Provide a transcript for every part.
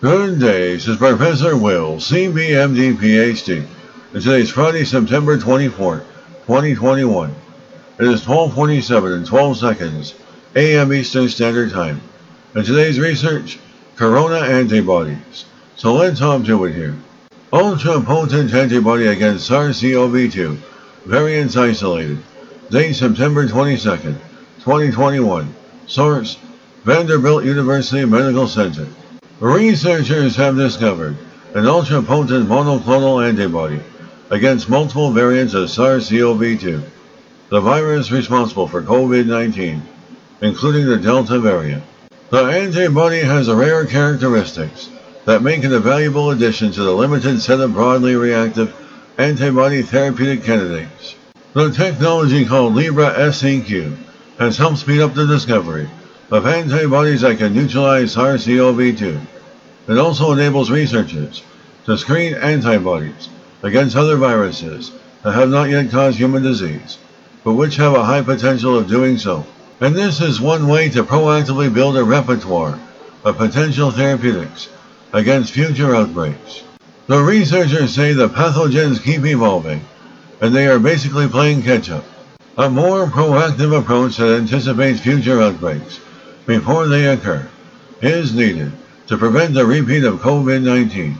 Good day, this is Professor Will, CBMD PhD, and today is Friday, September 24th, 2021. It is 12:47 and 12 seconds a.m. Eastern Standard Time, and today's research, Corona Antibodies. So let's hop to it here. Ultra-potent antibody against SARS-CoV-2, variants isolated. Date September 22nd, 2021. Source, Vanderbilt University Medical Center. Researchers have discovered an ultra-potent monoclonal antibody against multiple variants of SARS-CoV-2, the virus responsible for COVID-19, including the Delta variant. The antibody has rare characteristics that make it a valuable addition to the limited set of broadly reactive antibody therapeutic candidates. The technology called Libra-SEQ has helped speed up the discovery of antibodies that can neutralize SARS-CoV-2. It also enables researchers to screen antibodies against other viruses that have not yet caused human disease, but which have a high potential of doing so. And this is one way to proactively build a repertoire of potential therapeutics against future outbreaks. The researchers say the pathogens keep evolving, and they are basically playing catch-up. A more proactive approach that anticipates future outbreaks before they occur is needed to prevent a repeat of COVID-19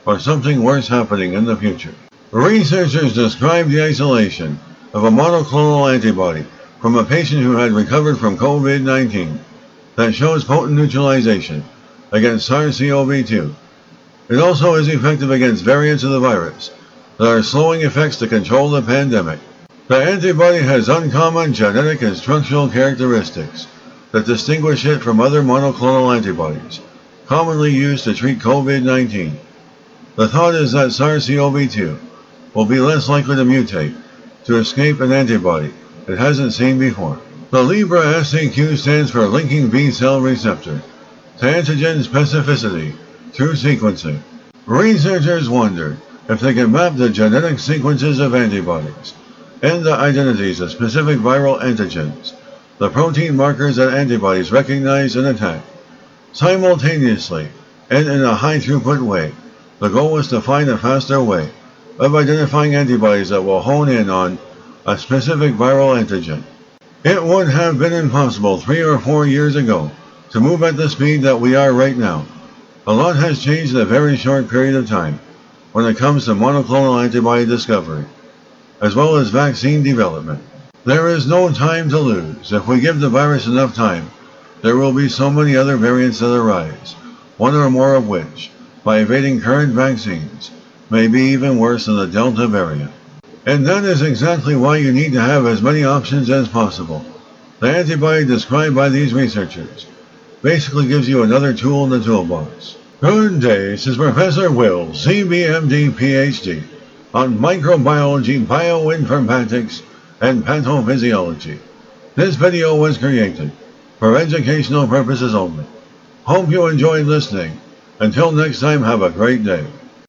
or something worse happening in the future. Researchers described the isolation of a monoclonal antibody from a patient who had recovered from COVID-19 that shows potent neutralization against SARS-CoV-2. It also is effective against variants of the virus that are slowing effects to control the pandemic. The antibody has uncommon genetic and structural characteristics that distinguish it from other monoclonal antibodies commonly used to treat COVID-19. The thought is that SARS-CoV-2 will be less likely to mutate to escape an antibody it hasn't seen before. The Libra-SEQ stands for Linking B-cell receptor to antigen specificity through sequencing. Researchers wondered if they can map the genetic sequences of antibodies and the identities of specific viral antigens, the protein markers that antibodies recognize and attack, simultaneously and in a high-throughput way. The goal was to find a faster way of identifying antibodies that will hone in on a specific viral antigen. It would have been impossible 3 or 4 years ago to move at the speed that we are right now. A lot has changed in a very short period of time when it comes to monoclonal antibody discovery, as well as vaccine development. There is no time to lose. If we give the virus enough time, there will be so many other variants that arise, one or more of which, by evading current vaccines, may be even worse than the Delta variant. And that is exactly why you need to have as many options as possible. The antibody described by these researchers basically gives you another tool in the toolbox. Good day, this is Professor Will, CBMD PhD, on microbiology, bioinformatics, and pathophysiology. This video was created for educational purposes only. Hope you enjoyed listening. Until next time, have a great day.